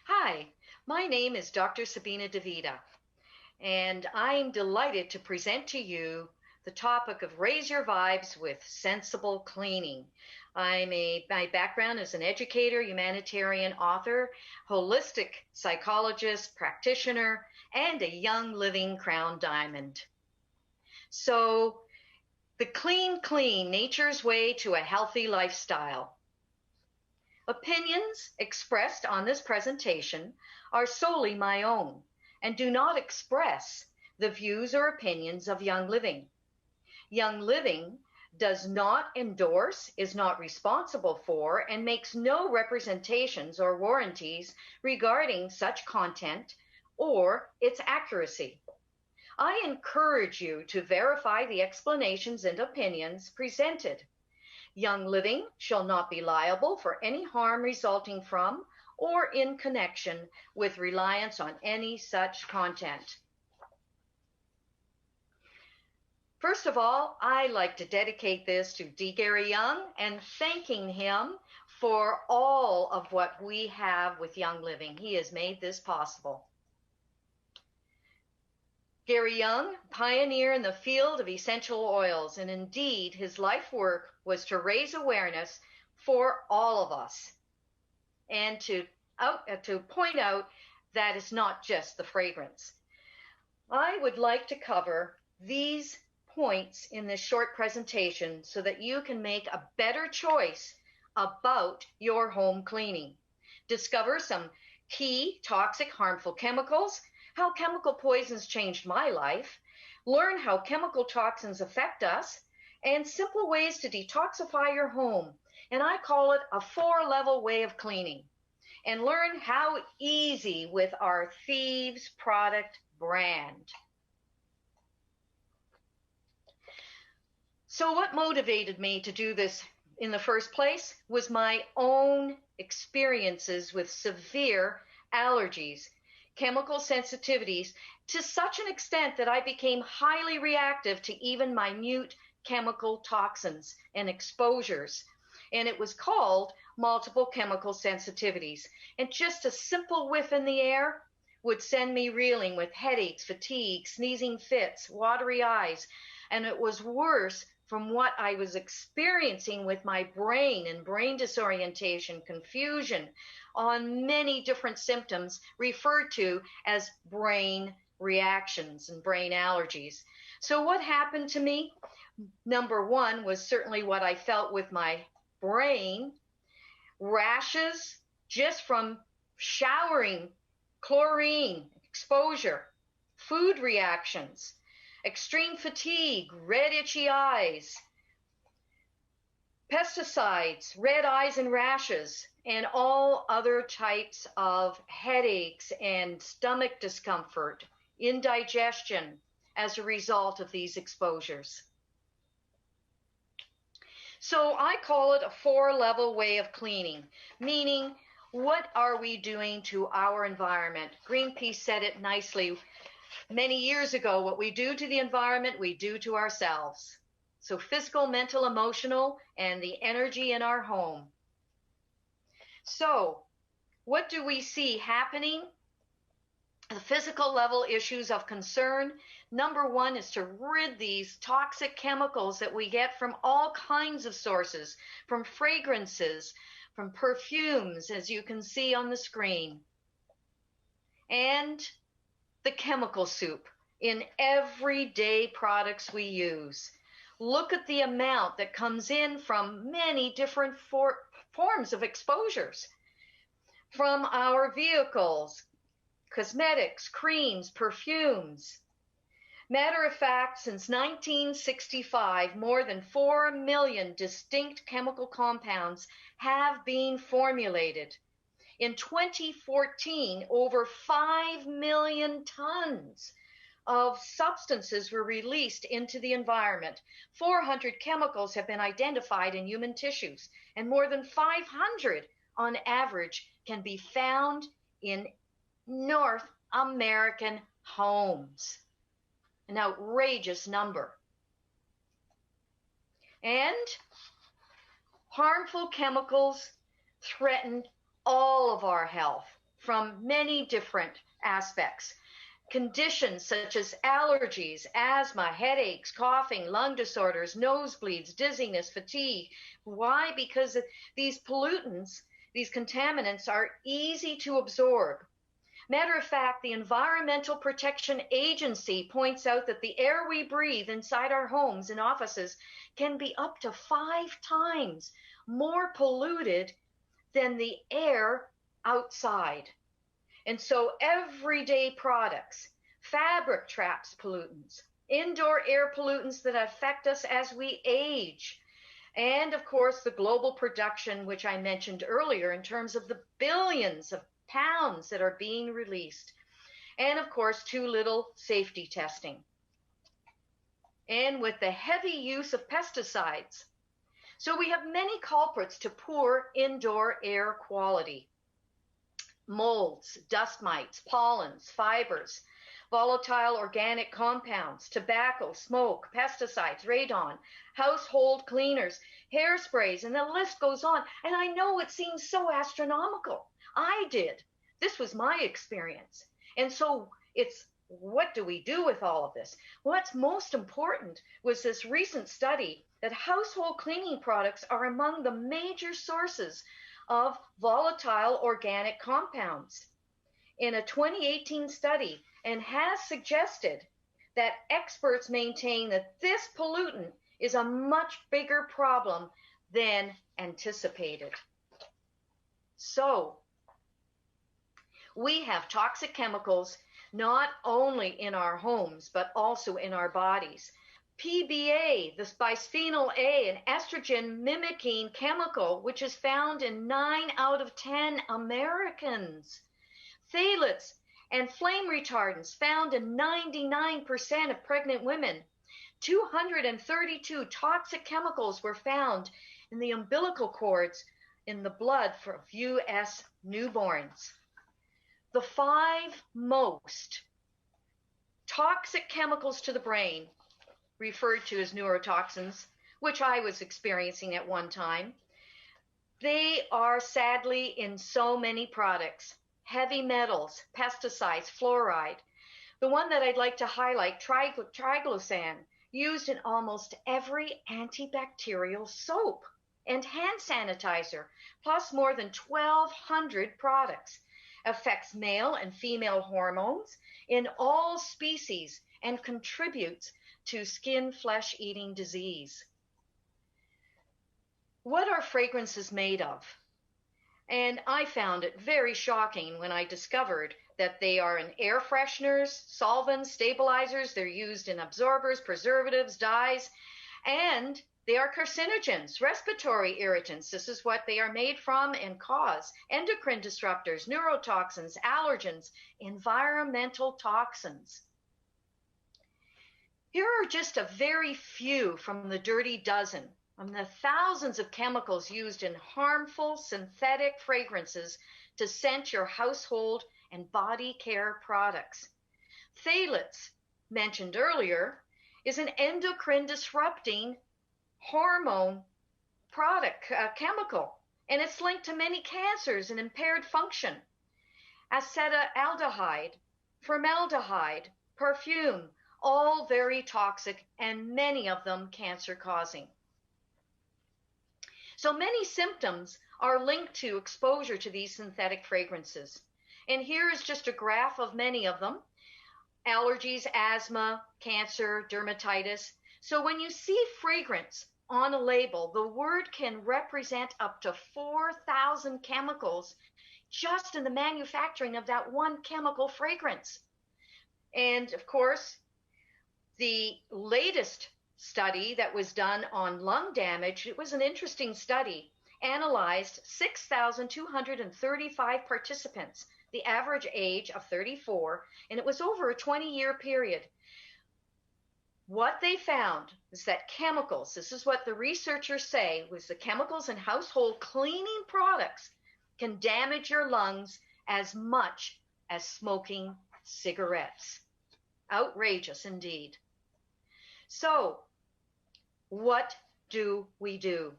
Hi, my name is Dr. Sabina Devita, and I'm delighted to present to you the topic of Raise Your Vibes with Sensible Cleaning. My background is an educator, humanitarian author, holistic psychologist, practitioner, and a young living crown diamond. So, the clean, nature's way to a healthy lifestyle. Opinions expressed on this presentation are solely my own and do not express the views or opinions of Young Living. Young Living does not endorse, is not responsible for, and makes no representations or warranties regarding such content or its accuracy. I encourage you to verify the explanations and opinions presented. Young Living shall not be liable for any harm resulting from or in connection with reliance on any such content. First of all, I like to dedicate this to D. Gary Young and thanking him for all of what we have with Young Living. He has made this possible. Gary Young, pioneer in the field of essential oils, and indeed his life work was to raise awareness for all of us and to point out that it's not just the fragrance. I would like to cover these points in this short presentation so that you can make a better choice about your home cleaning. Discover some key toxic, harmful chemicals, how chemical poisons changed my life, learn how chemical toxins affect us, and simple ways to detoxify your home. And I call it a 4-level way of cleaning. And learn how easy with our Thieves product brand. So what motivated me to do this in the first place was my own experiences with severe allergies, chemical sensitivities, to such an extent that I became highly reactive to even minute chemical toxins and exposures. And it was called multiple chemical sensitivities. And just a simple whiff in the air would send me reeling with headaches, fatigue, sneezing fits, watery eyes. And it was worse from what I was experiencing with my brain and brain disorientation, confusion, on many different symptoms referred to as brain reactions and brain allergies. So what happened to me? Number one was certainly what I felt with my brain, rashes just from showering, chlorine exposure, food reactions, extreme fatigue, red itchy eyes, pesticides, red eyes and rashes, and all other types of headaches and stomach discomfort, indigestion as a result of these exposures. So I call it a 4-level way of cleaning, meaning what are we doing to our environment? Greenpeace said it nicely many years ago: what we do to the environment, we do to ourselves. So physical, mental, emotional, and the energy in our home. So what do we see happening? The physical level issues of concern. Number one is to rid these toxic chemicals that we get from all kinds of sources, from fragrances, from perfumes, as you can see on the screen, and the chemical soup in everyday products we use. Look at the amount that comes in from many different forms of exposures, from our vehicles, cosmetics, creams, perfumes. Matter of fact, since 1965, more than 4 million distinct chemical compounds have been formulated. In 2014, over 5 million tons of substances were released into the environment. 400 chemicals have been identified in human tissues, and more than 500 on average can be found in North American homes. An outrageous number. And harmful chemicals threaten all of our health, from many different aspects. Conditions such as allergies, asthma, headaches, coughing, lung disorders, nosebleeds, dizziness, fatigue. Why? Because these pollutants, these contaminants are easy to absorb. Matter of fact, the Environmental Protection Agency points out that the air we breathe inside our homes and offices can be up to 5 times more polluted than the air outside. And so everyday products, fabric traps pollutants, indoor air pollutants that affect us as we age, and of course the global production, which I mentioned earlier, in terms of the billions of pounds that are being released, and of course too little safety testing. And with the heavy use of pesticides. So we have many culprits to poor indoor air quality. Molds, dust mites, pollens, fibers, volatile organic compounds, tobacco, smoke, pesticides, radon, household cleaners, hairsprays, and the list goes on. And I know it seems so astronomical. I did. This was my experience. And so it's, what do we do with all of this? What's most important was this recent study that household cleaning products are among the major sources of volatile organic compounds in a 2018 study, and has suggested that experts maintain that this pollutant is a much bigger problem than anticipated. So we have toxic chemicals not only in our homes, but also in our bodies. PBA, the bisphenol A, an estrogen mimicking chemical, which is found in 9 out of 10 Americans. Phthalates and flame retardants found in 99% of pregnant women. 232 toxic chemicals were found in the umbilical cords in the blood for U.S. newborns. The 5 most toxic chemicals to the brain, referred to as neurotoxins, which I was experiencing at one time, they are sadly in so many products. Heavy metals, pesticides, fluoride. The one that I'd like to highlight, triglycerin, used in almost every antibacterial soap and hand sanitizer, plus more than 1,200 products. Affects male and female hormones in all species and contributes to skin flesh-eating disease. What are fragrances made of? And I found it very shocking when I discovered that they are in air fresheners, solvents, stabilizers. They're used in absorbers, preservatives, dyes, and they are carcinogens, respiratory irritants. This is what they are made from and cause. Endocrine disruptors, neurotoxins, allergens, environmental toxins. Here are just a very few from the dirty dozen of the thousands of chemicals used in harmful synthetic fragrances to scent your household and body care products. Phthalates, mentioned earlier, is an endocrine disrupting hormone product, chemical, and it's linked to many cancers and impaired function. Acetaldehyde, formaldehyde, perfume, all very toxic and many of them cancer causing. So many symptoms are linked to exposure to these synthetic fragrances. And here is just a graph of many of them. Allergies, asthma, cancer, dermatitis. So when you see fragrance on a label, the word can represent up to 4,000 chemicals just in the manufacturing of that one chemical fragrance. And of course, the latest study that was done on lung damage, it was an interesting study, analyzed 6,235 participants, the average age of 34, and it was over a 20-year period. What they found is that chemicals, this is what the researchers say, was the chemicals in household cleaning products can damage your lungs as much as smoking cigarettes. Outrageous indeed. So, what do we do?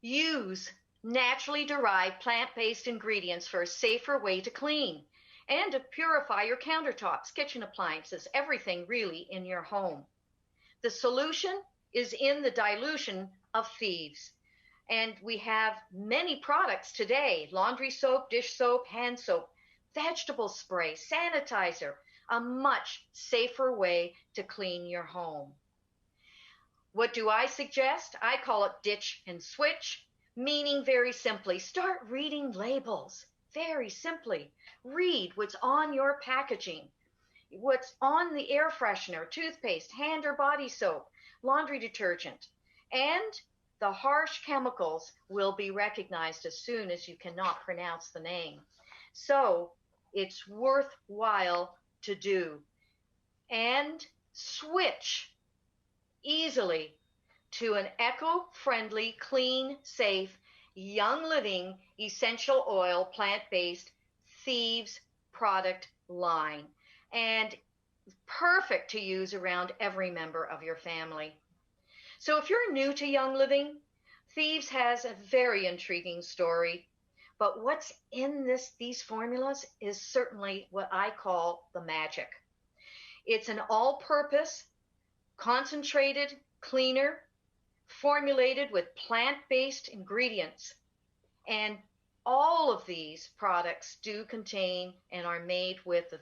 Use naturally derived plant-based ingredients for a safer way to clean and to purify your countertops, kitchen appliances, everything really in your home. The solution is in the dilution of thieves. And we have many products today: laundry soap, dish soap, hand soap, vegetable spray, sanitizer, a much safer way to clean your home. What do I suggest? I call it ditch and switch, meaning very simply, start reading labels. Very simply, read what's on your packaging, what's on the air freshener, toothpaste, hand or body soap, laundry detergent, and the harsh chemicals will be recognized as soon as you cannot pronounce the name. So it's worthwhile to do. And switch easily to an eco-friendly, clean, safe, Young Living essential oil, plant-based Thieves product line. And perfect to use around every member of your family. So if you're new to Young Living, Thieves has a very intriguing story. But what's in these formulas is certainly what I call the magic. It's an all-purpose, concentrated cleaner formulated with plant-based ingredients. And all of these products do contain and are made with the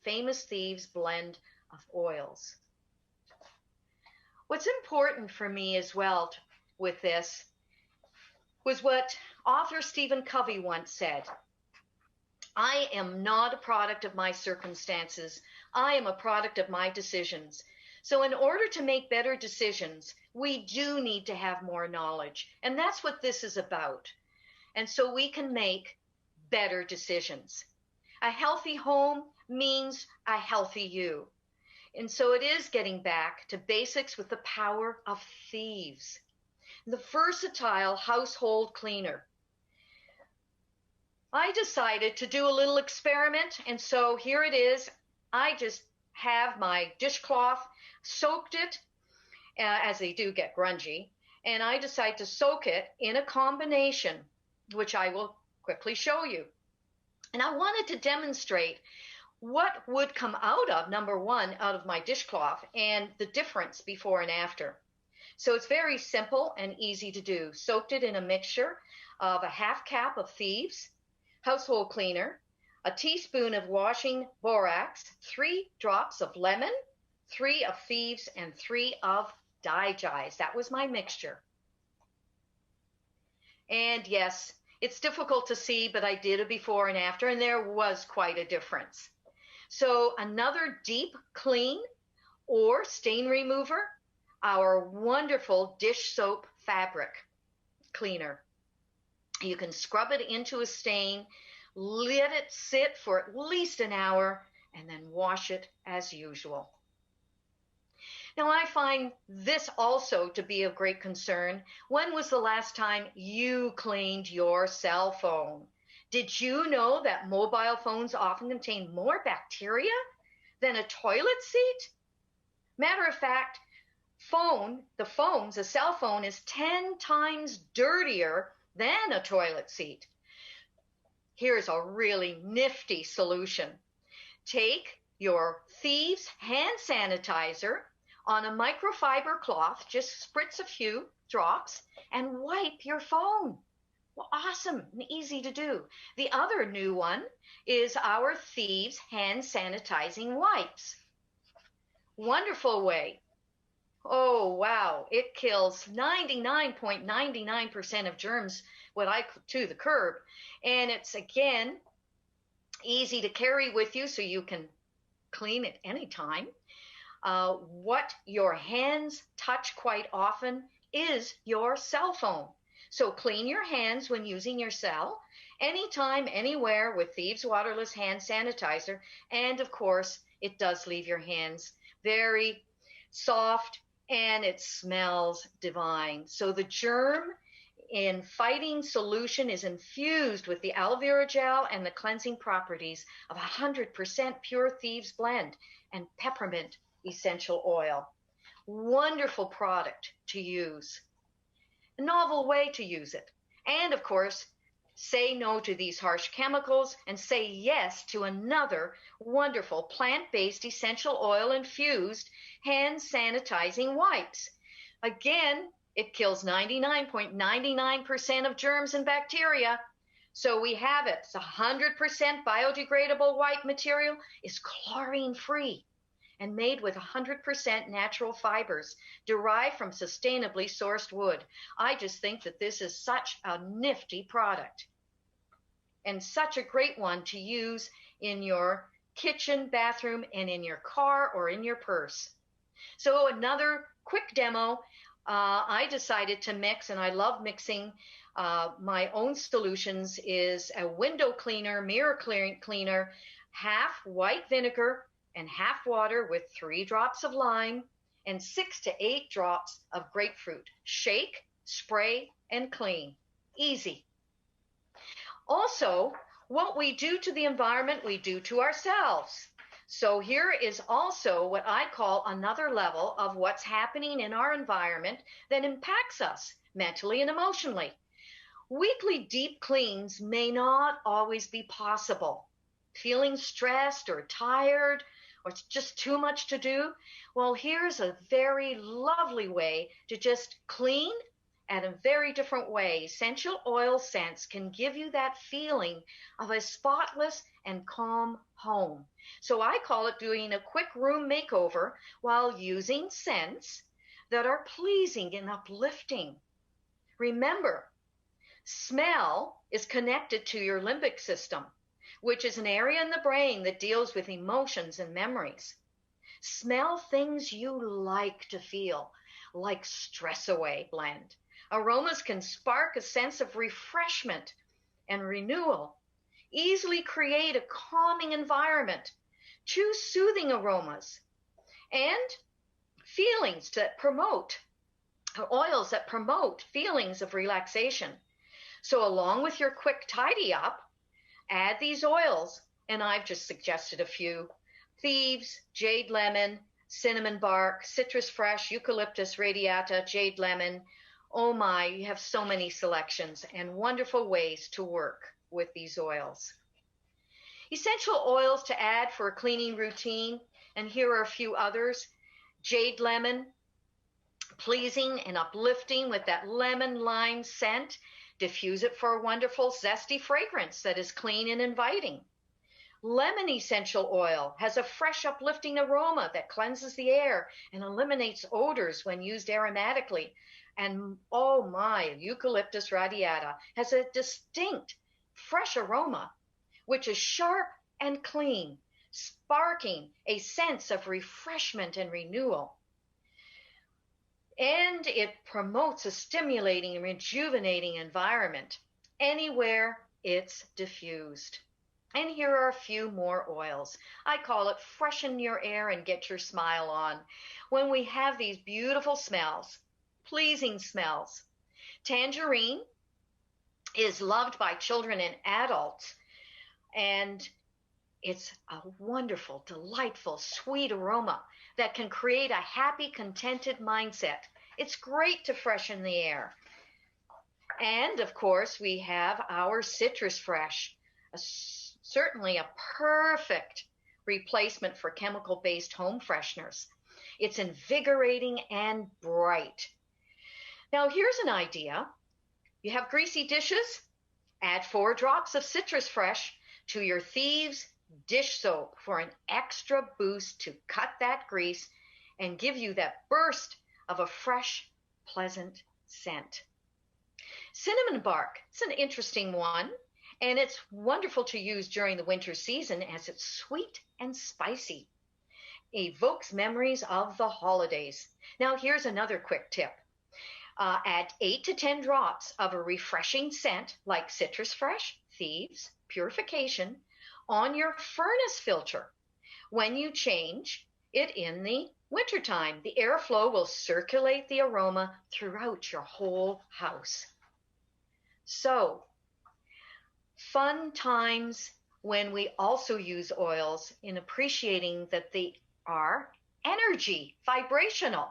famous Thieves blend of oils. What's important for me as well with this was what author Stephen Covey once said: I am not a product of my circumstances. I am a product of my decisions. So in order to make better decisions, we do need to have more knowledge. And that's what this is about. And so we can make better decisions. A healthy home means a healthy you. And so it is getting back to basics with the power of Thieves. The versatile household cleaner. I decided to do a little experiment, and so here it is. I just have my dishcloth, soaked it, as they do get grungy, and I decide to soak it in a combination, which I will quickly show you. And I wanted to demonstrate what would come out of, number one, out of my dishcloth and the difference before and after. So it's very simple and easy to do. Soaked it in a mixture of a half cup of Thieves household cleaner, a teaspoon of washing borax, 3 drops of lemon, 3 of Thieves, and 3 of Digize. That was my mixture. And yes, it's difficult to see, but I did a before and after, and there was quite a difference. So another deep clean or stain remover, our wonderful dish soap fabric cleaner. You can scrub it into a stain, let it sit for at least an hour, and then wash it as usual. Now, I find this also to be of great concern. When was the last time you cleaned your cell phone? Did you know that mobile phones often contain more bacteria than a toilet seat? Matter of fact, a cell phone is 10 times dirtier than a toilet seat. Here's a really nifty solution. Take your Thieves hand sanitizer on a microfiber cloth, just spritz a few drops, and wipe your phone. Well, awesome and easy to do. The other new one is our Thieves hand sanitizing wipes. Wonderful way. Oh, wow. It kills 99.99% of germs to the curb. And it's, again, easy to carry with you so you can clean it anytime. What your hands touch quite often is your cell phone. So clean your hands when using your cell, anytime, anywhere, with Thieves waterless hand sanitizer. And of course, it does leave your hands very soft and it smells divine. So the germ in fighting solution is infused with the aloe vera gel and the cleansing properties of 100% pure Thieves blend and peppermint essential oil. Wonderful product to use. A novel way to use it. And of course, say no to these harsh chemicals and say yes to another wonderful plant-based essential oil infused hand sanitizing wipes. Again, it kills 99.99% of germs and bacteria. So we have it. It's 100% biodegradable wipe material. Is chlorine free and made with 100% natural fibers derived from sustainably sourced wood. I just think that this is such a nifty product and such a great one to use in your kitchen, bathroom, and in your car or in your purse. So another quick demo, I decided to mix, and I love mixing my own solutions, is a window cleaner, mirror cleaner, half white vinegar and half water with 3 drops of lime and 6 to 8 drops of grapefruit. Shake, spray, and clean. Easy. Also, what we do to the environment, we do to ourselves. So here is also what I call another level of what's happening in our environment that impacts us mentally and emotionally. Weekly deep cleans may not always be possible. Feeling stressed or tired, or it's just too much to do? Well, here's a very lovely way to just clean in a very different way. Essential oil scents can give you that feeling of a spotless and calm home. So I call it doing a quick room makeover while using scents that are pleasing and uplifting. Remember, smell is connected to your limbic system, which is an area in the brain that deals with emotions and memories. Smell things you like to feel, like Stress Away blend. Aromas can spark a sense of refreshment and renewal. Easily create a calming environment. Choose soothing aromas and feelings that promote, oils that promote feelings of relaxation. So along with your quick tidy up, add these oils, and I've just suggested a few: thieves, jade lemon, cinnamon bark, citrus fresh, eucalyptus radiata, jade lemon. Oh my, you have so many selections and wonderful ways to work with these oils. Essential oils to add for a cleaning routine, and here are a few others. Jade lemon, pleasing and uplifting with that lemon lime scent. Diffuse it for a wonderful zesty fragrance that is clean and inviting. Lemon essential oil has a fresh uplifting aroma that cleanses the air and eliminates odors when used aromatically. And oh my, eucalyptus radiata has a distinct fresh aroma, which is sharp and clean, sparking a sense of refreshment and renewal. And it promotes a stimulating and rejuvenating environment anywhere it's diffused. And here are a few more oils. I call it freshen your air and get your smile on. When we have these beautiful smells, pleasing smells. Tangerine is loved by children and adults, and it's a wonderful, delightful, sweet aroma that can create a happy, contented mindset. It's great to freshen the air. And of course, we have our Citrus Fresh, certainly a perfect replacement for chemical-based home fresheners. It's invigorating and bright. Now, here's an idea. You have greasy dishes? Add 4 drops of Citrus Fresh to your Thieves dish soap for an extra boost to cut that grease and give you that burst of a fresh, pleasant scent. Cinnamon bark, it's an interesting one, and it's wonderful to use during the winter season as it's sweet and spicy. Evokes memories of the holidays. Now here's another quick tip. Add 8 to 10 drops of a refreshing scent like Citrus Fresh, Thieves, Purification on your furnace filter. When you change it in the wintertime, the airflow will circulate the aroma throughout your whole house. So, fun times when we also use oils in appreciating that they are energy, vibrational.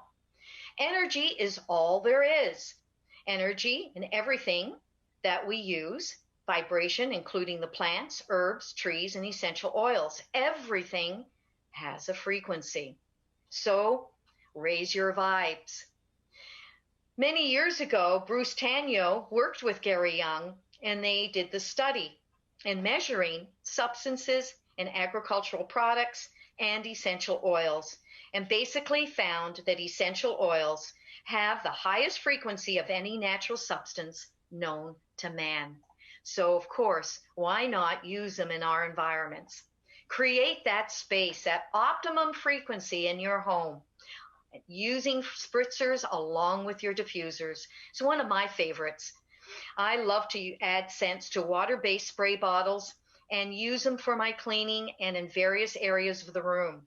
Energy is all there is. Energy in everything that we use, vibration, including the plants, herbs, trees, and essential oils. Everything has a frequency. So raise your vibes. Many years ago, Bruce Tanyo worked with Gary Young, and they did the study in measuring substances in agricultural products and essential oils, and basically found that essential oils have the highest frequency of any natural substance known to man. So, of course, why not use them in our environments? Create that space, that optimum frequency in your home, using spritzers along with your diffusers. It's one of my favorites. I love to add scents to water-based spray bottles and use them for my cleaning and in various areas of the room.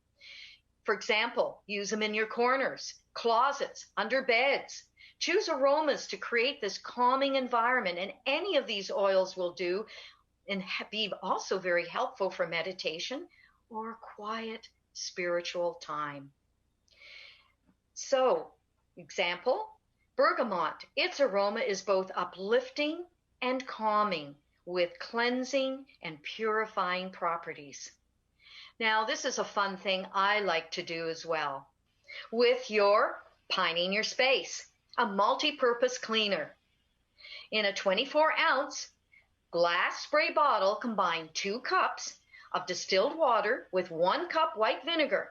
For example, use them in your corners, closets, under beds. Choose aromas to create this calming environment, and any of these oils will do and be also very helpful for meditation or quiet spiritual time. So, example, bergamot. Its aroma is both uplifting and calming with cleansing and purifying properties. Now, this is a fun thing I like to do as well. With your Pining Your Space, a multi-purpose cleaner. In a 24-ounce glass spray bottle, combine 2 cups of distilled water with 1 cup white vinegar.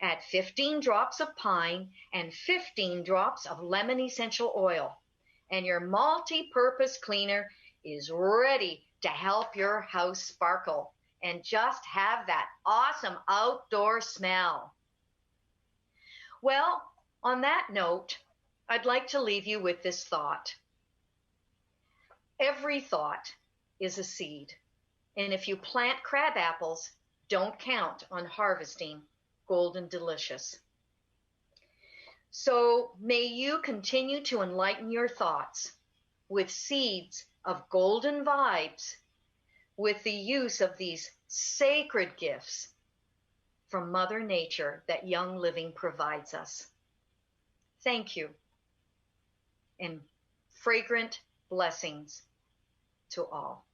Add 15 drops of pine and 15 drops of lemon essential oil. And your multi-purpose cleaner is ready to help your house sparkle and just have that awesome outdoor smell. Well, on that note, I'd like to leave you with this thought. Every thought is a seed. And if you plant crab apples, don't count on harvesting golden delicious. So may you continue to enlighten your thoughts with seeds of golden vibes, with the use of these sacred gifts from Mother Nature that Young Living provides us. Thank you, and fragrant blessings to all.